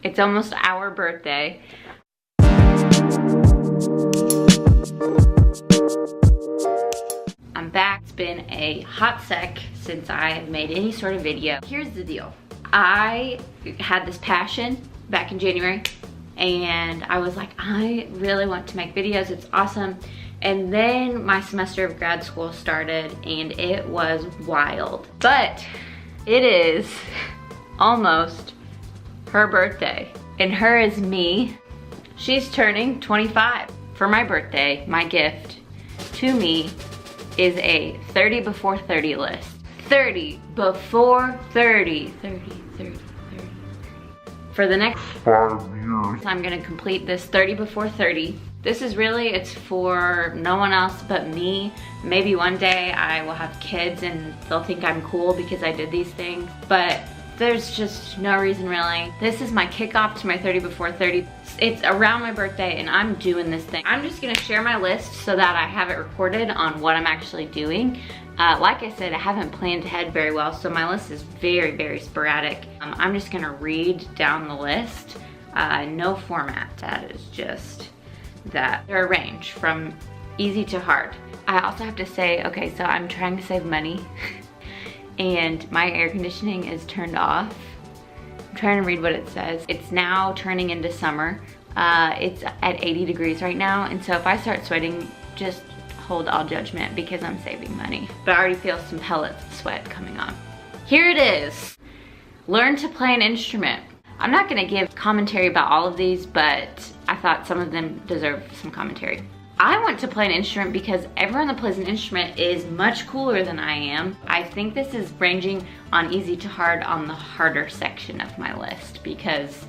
It's almost our birthday. I'm back. It's been a hot sec since I have made any sort of video. Here's the deal. I had this passion back in January and I was like, I really want to make videos. It's awesome. And then my semester of grad school started and it was wild. But it is almost her birthday. And her is me. She's turning 25. For my birthday, my gift to me is a 30 before 30 list. 30 before 30. 30. For the next 5 years, I'm gonna complete this 30 before 30. This is really, it's for no one else but me. Maybe one day I will have kids and they'll think I'm cool because I did these things, but there's just no reason really. This is my kickoff to my 30 before 30. It's around my birthday and I'm doing this thing. I'm just gonna share my list so that I have it recorded on what I'm actually doing. Like I said, I haven't planned ahead very well, so my list is very, very sporadic. I'm just gonna read down the list. No format, that is just that. They're arranged from easy to hard. I also have to say, okay, so I'm trying to save money and my air conditioning is turned off. I'm trying to read what it says. It's now turning into summer. It's at 80 degrees right now, and so if I start sweating, just hold all judgment because I'm saving money. But I already feel some pellets of sweat coming on. Here it is. Learn to play an instrument. I'm not gonna give commentary about all of these, but I thought some of them deserve some commentary. I want to play an instrument because everyone that plays an instrument is much cooler than I am. I think this is ranging on easy to hard on the harder section of my list because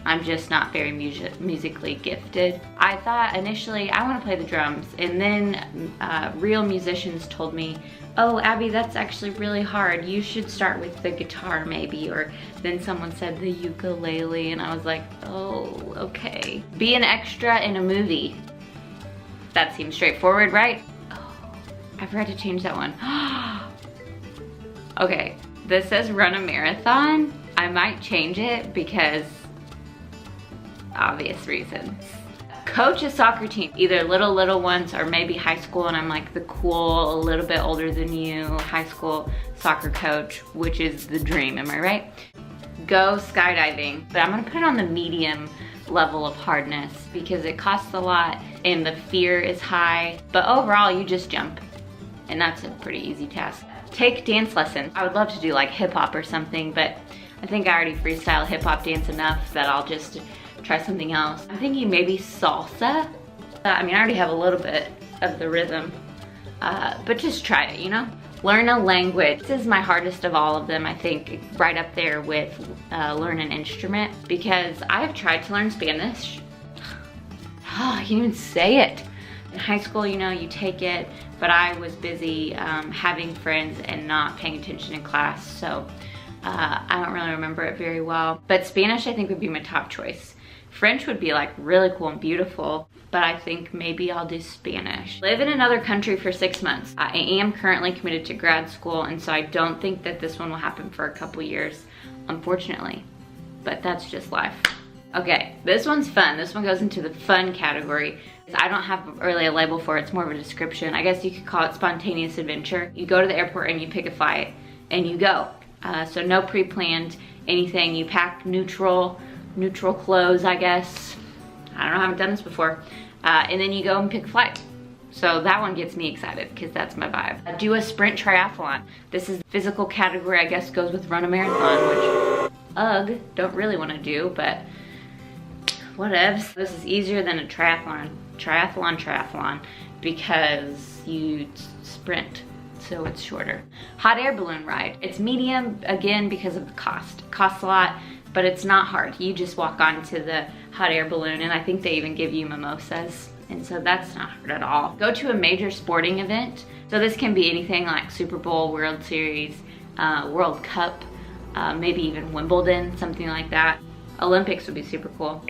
I'm just not very musically gifted. I thought initially I want to play the drums, and then real musicians told me, oh, Abby, that's actually really hard. You should start with the guitar maybe, or then someone said the ukulele, and I was like, oh, okay. Be an extra in a movie. That seems straightforward, right? Oh, I forgot to change that one. Okay, this says run a marathon. I might change it because obvious reasons. Coach a soccer team, either little ones or maybe high school, and I'm like the cool, a little bit older than you, high school soccer coach, which is the dream, am I right? Go skydiving, but I'm gonna put it on the medium level of hardness because it costs a lot and the fear is high, but overall you just jump and that's a pretty easy task. Take dance lessons. I would love to do like hip hop or something, but I think I already freestyle hip hop dance enough that I'll just try something else. I'm thinking maybe salsa. I mean, I already have a little bit of the rhythm, but just try it, you know? Learn a language. This is my hardest of all of them, I think, right up there with learn an instrument, because I've tried to learn Spanish. Oh, I can't even say it. In high school, you know, you take it, but I was busy having friends and not paying attention in class, so I don't really remember it very well. But Spanish, I think, would be my top choice. French would be like really cool and beautiful, but I think maybe I'll do Spanish. Live in another country for 6 months. I am currently committed to grad school, and so I don't think that this one will happen for a couple years, unfortunately, but that's just life. Okay, this one's fun. This one goes into the fun category. I don't have really a label for it, it's more of a description. I guess you could call it spontaneous adventure. You go to the airport and you pick a flight and you go. So no pre-planned anything. You pack neutral clothes, I guess. I don't know, I haven't done this before. And then you go and pick a flight. So that one gets me excited because that's my vibe. Do a sprint triathlon. This is the physical category, I guess goes with run a marathon, which don't really want to do, but whatevs. This is easier than a triathlon, because you sprint, so it's shorter. Hot air balloon ride. It's medium, again, because of the cost. It costs a lot, but it's not hard. You just walk onto the hot air balloon, and I think they even give you mimosas, and so that's not hard at all. Go to a major sporting event. So this can be anything like Super Bowl, World Series, World Cup, maybe even Wimbledon, something like that. Olympics would be super cool.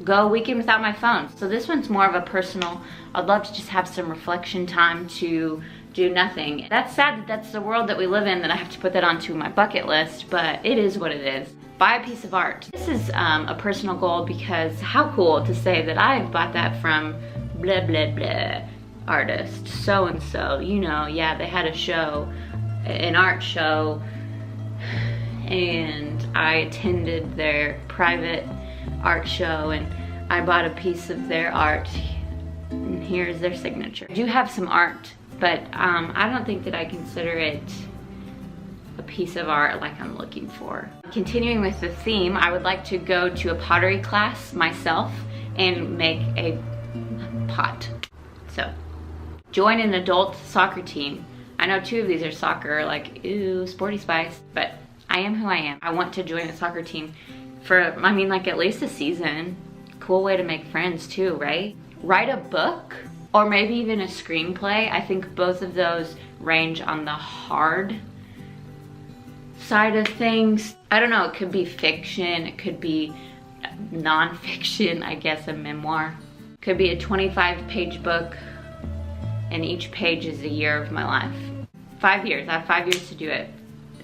Go a weekend without my phone. So this one's more of a personal, I'd love to just have some reflection time to do nothing. That's sad that that's the world that we live in, that I have to put that onto my bucket list, but it is what it is. buy a piece of art. This is a personal goal because how cool to say that I've bought that from blah, blah, blah artist, so-and-so, you know, yeah, they had a show, an art show, and I attended their private art show and I bought a piece of their art, and here's their signature. I do have some art, but I don't think that I consider it a piece of art like I'm looking for. Continuing with the theme, I would like to go to a pottery class myself and make a pot. So, join an adult soccer team. I know 2 of these are soccer, like, ooh, sporty spice, but I am who I am. I want to join a soccer team for, I mean, like at least a season. Cool way to make friends too, right? Write a book or maybe even a screenplay. I think both of those range on the hard side of things. I don't know, it could be fiction, it could be non-fiction, I guess a memoir. Could be a 25-page book and each page is a year of my life. 5 years, I have 5 years to do it.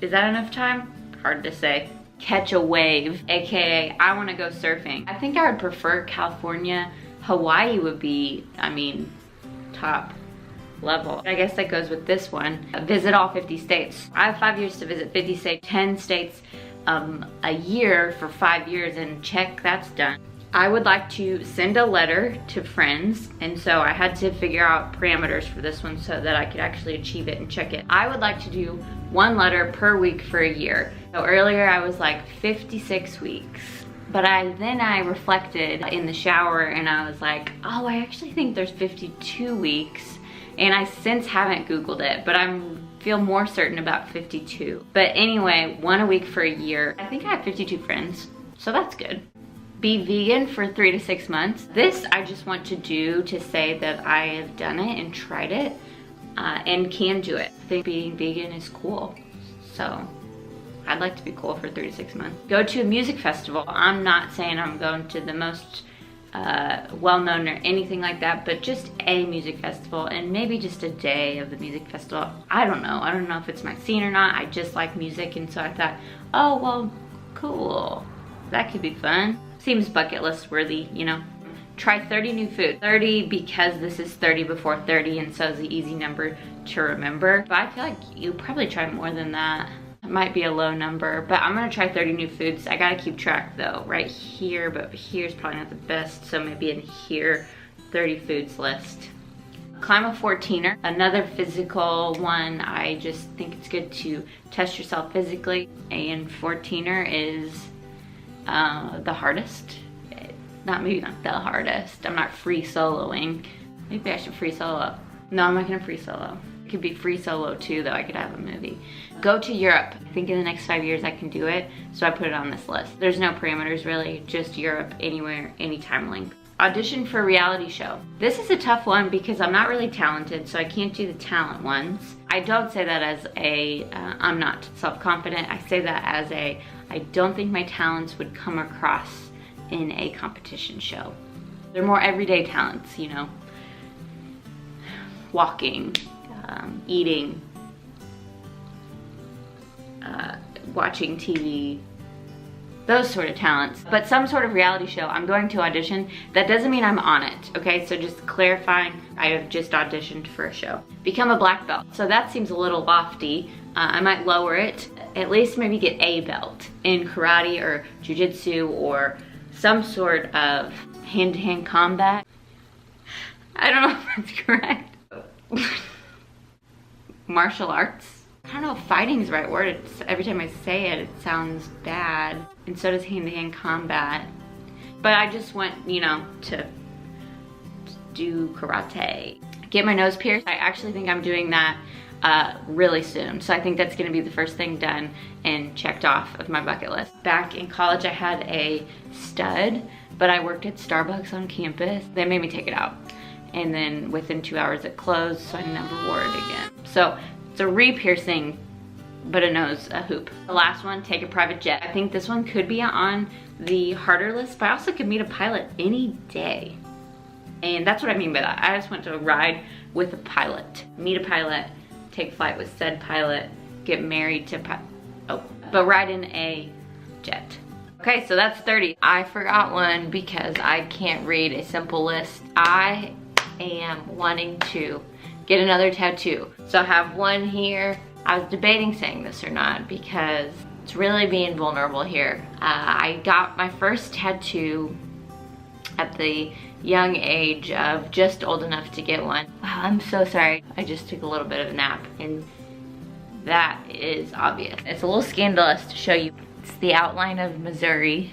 Is that enough time? Hard to say. Catch a wave, AKA I wanna go surfing. I think I would prefer California. Hawaii would be, I mean, top level. I guess that goes with this one. Visit all 50 states. I have 5 years to visit 50 states, 10 states a year for 5 years, and check, that's done. I would like to send a letter to friends, and so I had to figure out parameters for this one so that I could actually achieve it and check it. I would like to do 1 letter per week for a year. So earlier I was like 56 weeks. But then I reflected in the shower and I was like, oh, I actually think there's 52 weeks. And I since haven't Googled it, but I feel more certain about 52. But anyway, 1 a week for a year. I think I have 52 friends, so that's good. Be vegan for 3 to 6 months. This I just want to do to say that I have done it and tried it and can do it. I think being vegan is cool, so I'd like to be cool for 3 to 6 months. Go to a music festival. I'm not saying I'm going to the most well-known or anything like that, but just a music festival and maybe just a day of the music festival. I don't know if it's my scene or not. I just like music, and so I thought, oh, well, cool. That could be fun. Seems bucket list worthy, you know. Try 30 new foods. 30 because this is 30 before 30, and so it's an easy number to remember. But I feel like you probably try more than that. It might be a low number, but I'm gonna try 30 new foods. I gotta keep track though, right here, but here's probably not the best, so maybe in here, 30 foods list. Climb a 14er, another physical one. I just think it's good to test yourself physically, and 14er is the hardest. Maybe not the hardest. I'm not free soloing. Maybe I should free solo. No, I'm not gonna free solo. It could be free solo too, though I could have a movie. Go to Europe. I think in the next 5 years I can do it, so I put it on this list. There's no parameters really, just Europe, anywhere, anytime length. Audition for a reality show. This is a tough one because I'm not really talented, so I can't do the talent ones. I don't say that as I'm not self-confident. I say that as I don't think my talents would come across in a competition show. They're more everyday talents, you know. Walking, eating, watching TV, those sort of talents. But some sort of reality show, I'm going to audition. That doesn't mean I'm on it, okay? So just clarifying, I have just auditioned for a show. Become a black belt. So that seems a little lofty. I might lower it, at least maybe get a belt in karate or jujitsu or some sort of hand-to-hand combat. I don't know if that's correct. Martial arts. I don't know if fighting is the right word. Every time I say it, it sounds bad. And so does hand-to-hand combat. But I just want, you know, to do karate. Get my nose pierced. I actually think I'm doing that really soon. So I think that's gonna be the first thing done and checked off of my bucket list. Back in college, I had a stud, but I worked at Starbucks on campus. They made me take it out. And then within 2 hours it closed, so I never wore it again. So it's a re-piercing, but a hoop. The last one, take a private jet. I think this one could be on the harder list, but I also could meet a pilot any day. And that's what I mean by that. I just want to ride with a pilot, meet a pilot, take flight with said pilot, get married to but ride in a jet. Okay, so that's 30. I forgot one because I can't read a simple list. I am wanting to get another tattoo. So I have one here. I was debating saying this or not because it's really being vulnerable here. I got my first tattoo at the young age of just old enough to get one. Wow, I'm so sorry. I just took a little bit of a nap and that is obvious. It's a little scandalous to show you. It's the outline of Missouri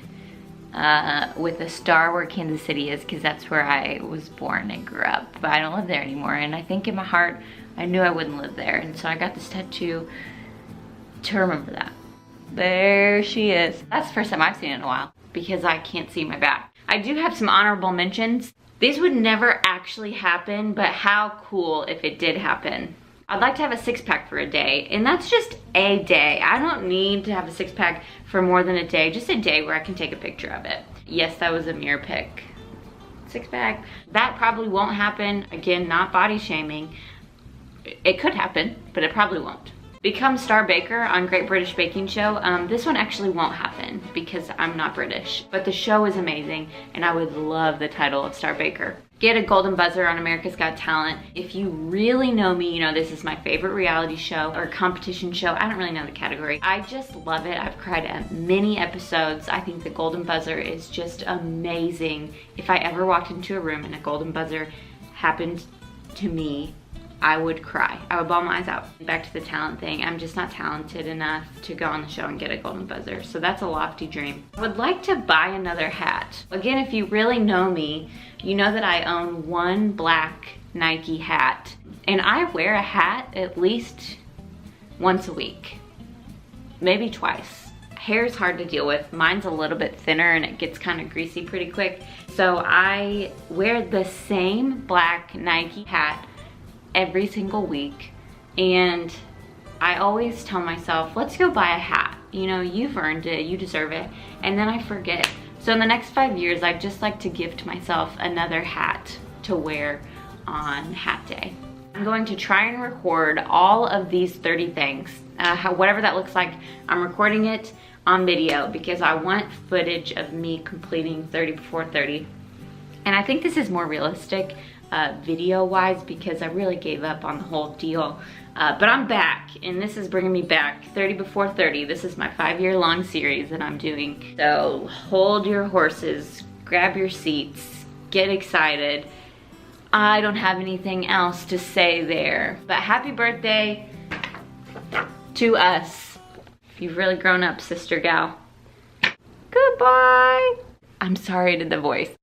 with a star where Kansas City is because that's where I was born and grew up. But I don't live there anymore, and I think in my heart I knew I wouldn't live there, and so I got this tattoo to remember that. There she is. That's the first time I've seen it in a while because I can't see my back. I do have some honorable mentions. These would never actually happen, but how cool if it did happen. I'd like to have a six-pack for a day, and that's just a day. I don't need to have a six-pack for more than a day, just a day where I can take a picture of it. Yes, that was a mirror pic. Six-pack. That probably won't happen. Again, not body shaming. It could happen, but it probably won't. Become Star Baker on Great British Baking Show. This one actually won't happen because I'm not British, but the show is amazing and I would love the title of Star Baker. Get a golden buzzer on America's Got Talent. If you really know me, you know this is my favorite reality show or competition show. I don't really know the category. I just love it. I've cried at many episodes. I think the golden buzzer is just amazing. If I ever walked into a room and a golden buzzer happened to me, I would cry. I would bawl my eyes out. Back to the talent thing. I'm just not talented enough to go on the show and get a golden buzzer. So that's a lofty dream. I would like to buy another hat. Again, if you really know me, you know that I own one black Nike hat. And I wear a hat at least once a week. Maybe twice. Hair's hard to deal with. Mine's a little bit thinner and it gets kind of greasy pretty quick. So I wear the same black Nike hat every single week, and I always tell myself, let's go buy a hat. You know, you've earned it, you deserve it, and then I forget. So in the next 5 years, I'd just like to gift myself another hat to wear on Hat Day. I'm going to try and record all of these 30 things, whatever that looks like. I'm recording it on video because I want footage of me completing 30 before 30. And I think this is more realistic video-wise because I really gave up on the whole deal. But I'm back, and this is bringing me back. 30 before 30. This is my 5-year-long series that I'm doing. So hold your horses, grab your seats, get excited. I don't have anything else to say there. But happy birthday to us. You've really grown up, sister gal. Goodbye. I'm sorry to the voice.